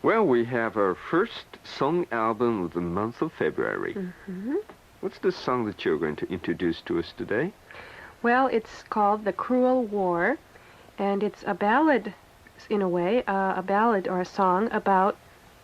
Well, we have our first song album of the month of February. What's the song that you're going to introduce to us today? Well, it's called The Cruel War, and it's a ballad, in a way, a ballad or a song about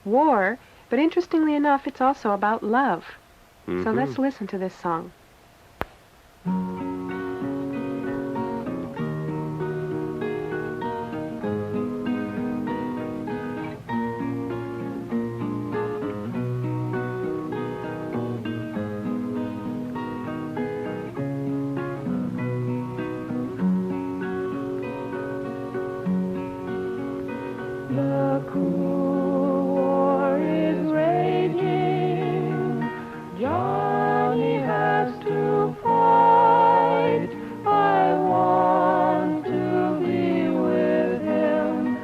war, but interestingly enough, it's also about love. So let's listen to this song. The cruel war is raging. Johnny has to fight. I want to be with him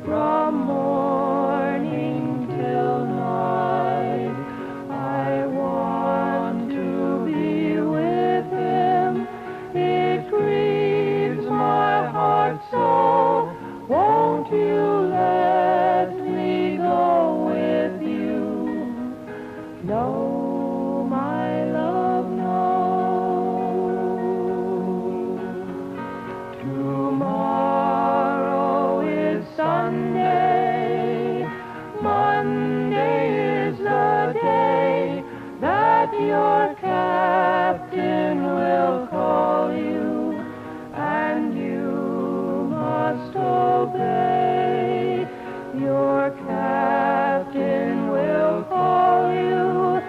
from morning till night. I want to be with him. It grieves my heart so. Won't you let me go with you? No, my love, no. Tomorrow is Sunday. Monday is the day that your captain will call you, and you must obey. Your captain will call you.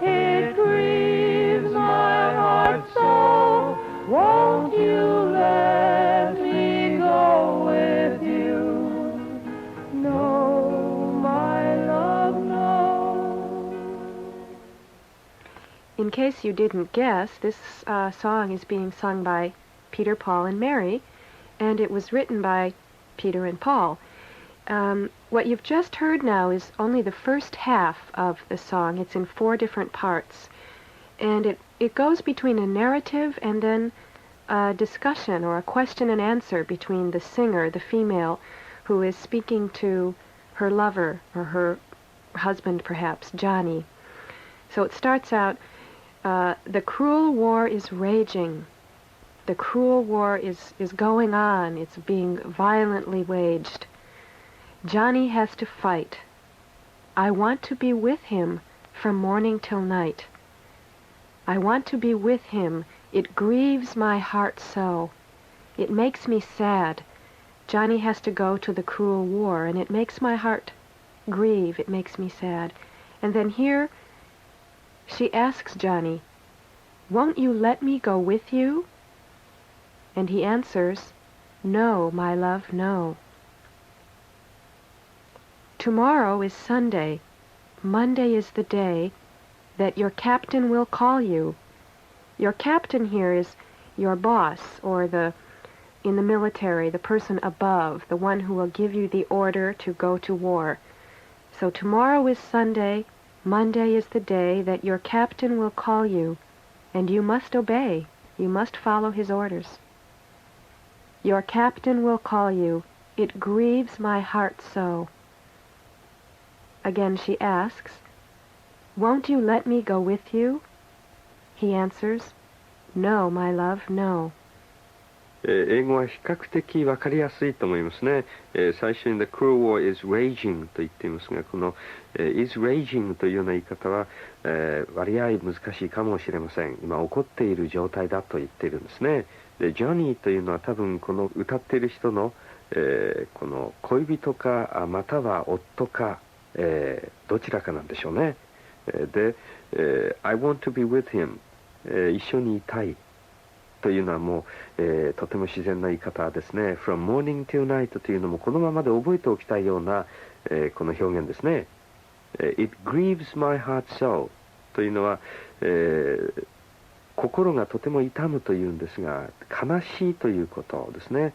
It grieves my heart so. Won't you let me go with you? No, my love, no. In case you didn't guess, this song is being sung by Peter, Paul, and Mary, and it was written by Peter and Paul. What you've just heard now is only the first half of the song. It's in 4 different parts, and it goes between a narrative and then a discussion or a question and answer between the singer, the female, who is speaking to her lover or her husband, perhaps, Johnny. So it starts out, the cruel war is raging. The cruel war is going on. It's being violently waged. Johnny has to fight. I want to be with him from morning till night. I want to be with him. It grieves my heart so. It makes me sad. Johnny has to go to the cruel war, and it makes my heart grieve. It makes me sad. And then here, she asks Johnny, won't you let me go with you? And he answers, no, my love, no. Tomorrow is Sunday. Monday is the day that your captain will call you. Your captain here is your boss, or in the military, the person above, the one who will give you the order to go to war. So tomorrow is Sunday. Monday is the day that your captain will call you, and you must obey. You must follow his orders. Your captain will call you. It grieves my heart so. Again she asks, won't you let me go with you? He answers, no, my love, no. 英語は比較的わかりやすいと思いますね。最初に The cruel war is raging と言っていますが、この、is raging というような言い方は、割合難しいかもしれません。今起こっている状態だと言っているんですね。で、ジョニーというのは多分この歌っている人の、この恋人かまたは夫か、どちらかなんでしょうね。で、I want to be with him、一緒にいたいというのはもう、とても自然な言い方ですね。From morning till night というのもこのままで覚えておきたいような、この表現ですね。It grieves my heart so というのは、心がとても痛むというんですが、悲しいということですね。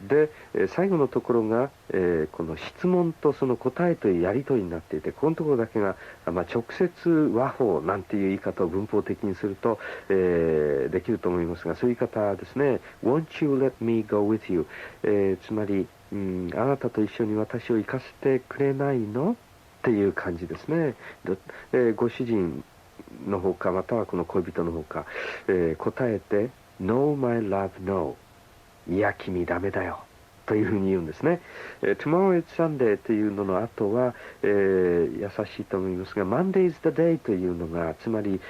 で、最後のところが、この質問とその答えというやり取りになっていて、このところだけが、直接和法なんていう言い方を文法的にすると、できると思いますが、そういう言い方ですね。Won't you let me go with you、つまり、あなたと一緒に私を行かせてくれないのっていう感じですね。ご主人の方か、またはこの恋人の方か、答えて No, my love, no. いや、君ダメだよ。というふうに言うんですね。Tomorrow is Sunday というのの後は、優しいと思いますが、Monday is the day というのが、つまり、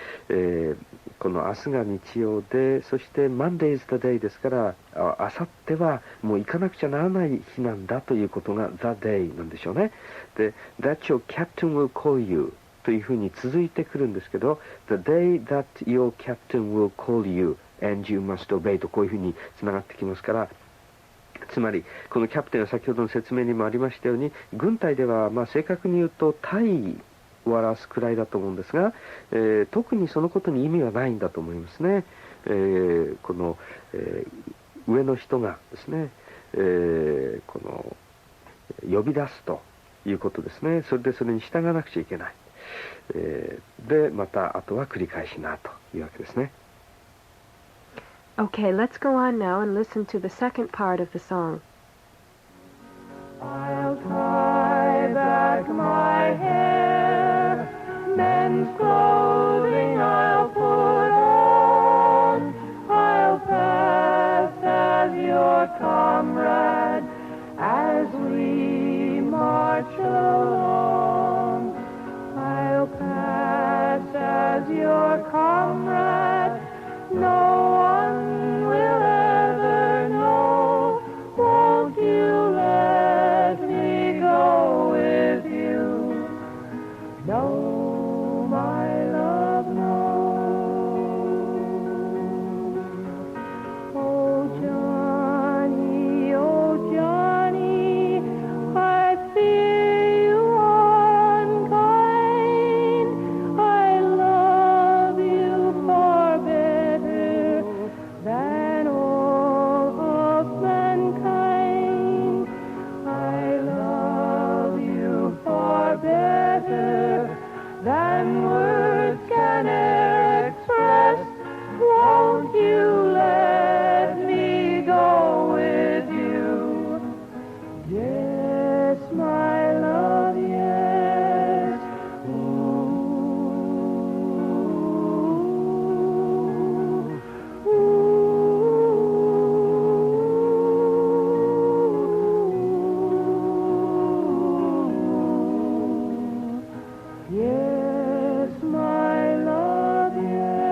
この明日が日曜で、そして Monday is the day ですから、あさってはもう行かなくちゃならない日なんだということが the day なんでしょうね。で、That your captain will call you というふうに続いてくるんですけど、The day that your captain will call you and you must obey とこういうふうにつながってきますから、つまりこのキャプテンは先ほどの説明にもありましたように、軍隊では正確に言うと隊を表すくらいだと思うんですが、特にそのことに意味はないんだと思いますね。この、上の人がですね、この呼び出すということですね。それでそれに従わなくちゃいけない。でまたあとは繰り返しなというわけですね。Okay, let's go on now and listen to the second part of the song. I'll tie back my hair, men's clothing I'll put on, I'll pass as your comrade as we march along. I'll pass as your comrade, no one will ever know. Won't you let me go with you? No, my love, no. Oh, Johnny, I fear you are unkind. I love you far better than all of mankind. I love you far better than words can e'er express. Won't you let me go with you? Yes, my love, yes. Ooh, yes, my love, yes.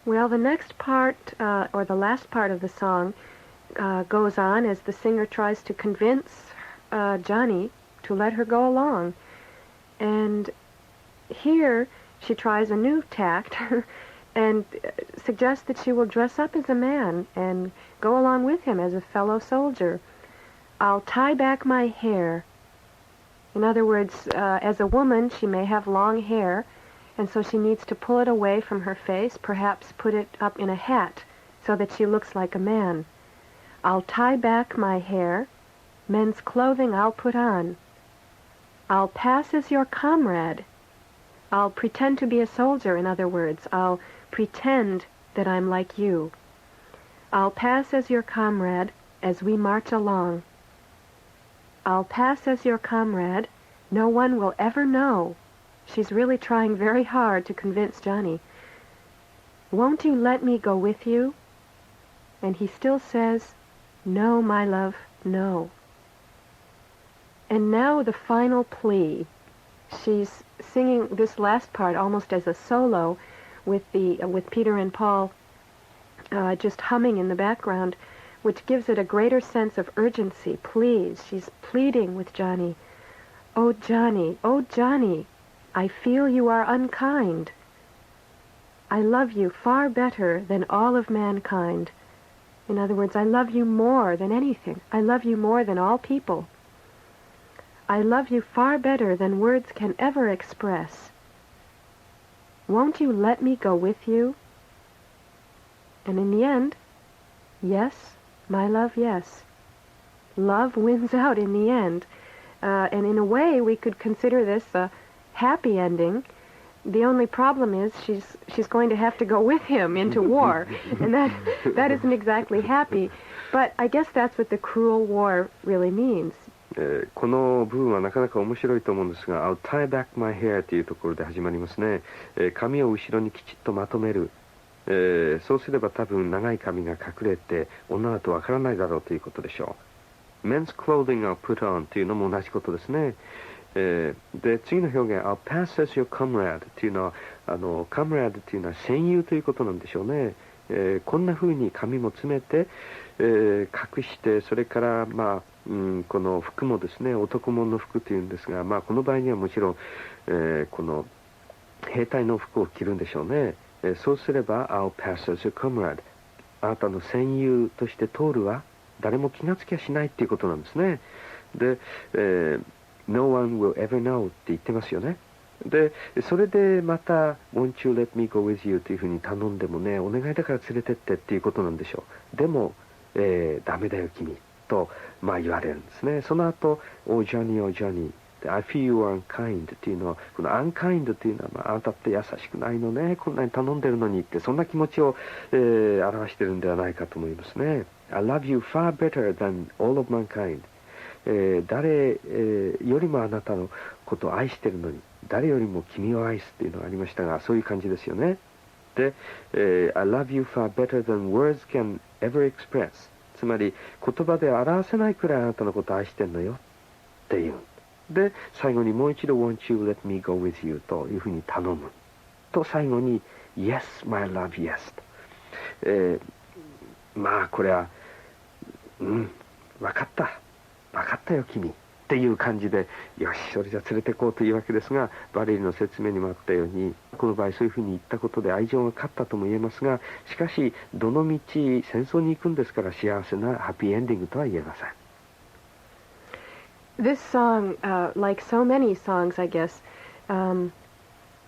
Well, the next part, or the last part of the song, goes on as the singer tries to convince Johnny to let her go along. And here she tries a new tact and suggests that she will dress up as a man and go along with him as a fellow soldier. I'll tie back my hair. In other words, as a woman, she may have long hair, and so she needs to pull it away from her face, perhaps put it up in a hat so that she looks like a man. I'll tie back my hair. Men's clothing I'll put on. I'll pass as your comrade. I'll pretend to be a soldier, in other words. I'll pretend that I'm like you. I'll pass as your comrade as we march along. I'll pass as your comrade. No one will ever know. She's really trying very hard to convince Johnny. Won't you let me go with you? And he still says, no, my love, no. And now the final plea. She's singing this last part almost as a solo with Peter and Paul just humming in the background, which gives it a greater sense of urgency. Please, she's pleading with Johnny. Oh, Johnny, I feel you are unkind. I love you far better than all of mankind. In other words, I love you more than anything. I love you more than all people. I love you far better than words can ever express. Won't you let me go with you? And in the end, yes, my love, yes. Love wins out in the end. And in a way, we could consider this a happy ending, The only problem is she's going to have to go with him into war, and that isn't exactly happy. But I guess that's what the cruel war really means. この部分はなかなか面白いと思うんですが、I'll tie back my hair というところで始まりますね。髪を後ろにきちっとまとめる。そうすれば多分長い髪が隠れて女だとわからないだろうということでしょう。Men's clothing are put on というのも同じことですね。で次の表現 I'll pass as your comrade というのはcomrade というのは戦友ということなんでしょうね。こんな風に髪も詰めて、隠してそれからこの服もですね男物の服というんですが、この場合にはもちろん、この兵隊の服を着るんでしょうね。そうすれば I'll pass as your comrade あなたの戦友として通るわ。誰も気がつきゃしないっていうことなんですね。で、No one will ever know って言ってますよね。でそれでまた Won't you let me go with you というふうに頼んでもねお願いだから連れてってっていうことなんでしょう。でも、ダメだよ君と、言われるんですね。その後 Oh Johnny, oh Johnny I feel you are unkind っていうのはこの unkind っていうのは、あなたって優しくないのねこんなに頼んでるのにってそんな気持ちを、表してるんではないかと思いますね。I love you far better than all of mankind誰、よりもあなたのことを愛してるのに誰よりも君を愛すっていうのがありましたがそういう感じですよね。で、I love you far better than words can ever express つまり言葉で表せないくらいあなたのことを愛してるのよっていうで最後にもう一度 Won't you let me go with you というふうに頼むと最後に Yes my love yes と、これは分かったよ君っていう感じでよしそれじゃ連れてこうというわけですがバレリーの説明にもあったようにこの場合そういうふうに言ったことで愛情が勝ったとも言えますがしかしどの道戦争に行くんですから幸せなハッピーエンディングとは言えません。This song, like so many songs, I guess,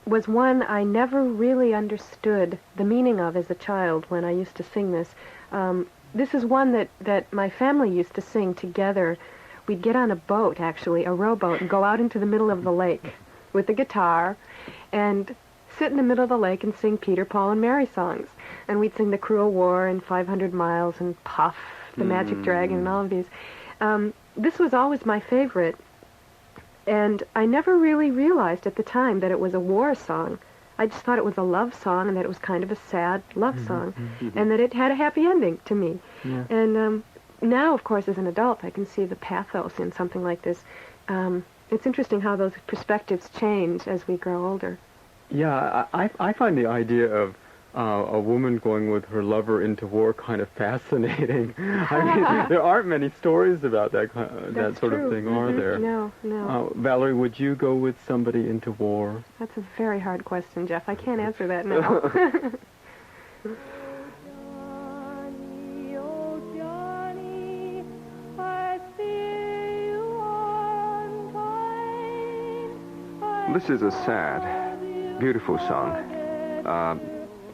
was one I never really understood the meaning of as a child when I used to sing this. This is one that my family used to sing together. We'd get on a boat, actually, a rowboat, and go out into the middle of the lake with a guitar and sit in the middle of the lake and sing Peter, Paul, and Mary songs. And we'd sing The Cruel War and 500 Miles and Puff, The Magic Dragon, and all of these. This was always my favorite, and I never really realized at the time that it was a war song. I just thought it was a love song and that it was kind of a sad love song, and that it had a happy ending to me. Yeah. And now, of course, as an adult, I can see the pathos in something like this. It's interesting how those perspectives change as we grow older. Yeah, I find the idea of a woman going with her lover into war kind of fascinating. I mean, there aren't many stories about that sort of thing, are there? No. Valerie, would you go with somebody into war? That's a very hard question, Jeff. I can't answer that now. Johnny, oh Johnny, I fear you are unkind. This is a sad, beautiful song.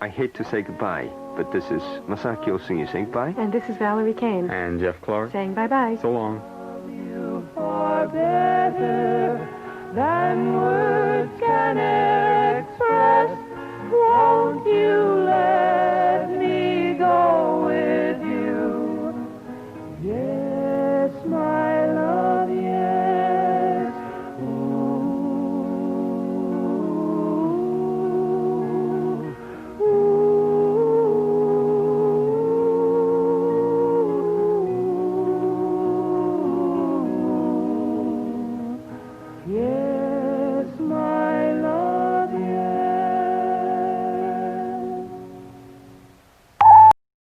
I hate to say goodbye, but this is Masaki Osugi saying goodbye. And this is Valerie Koehn. And Jeff Clark. Saying bye-bye. So long. You far better than words can express. Won't you let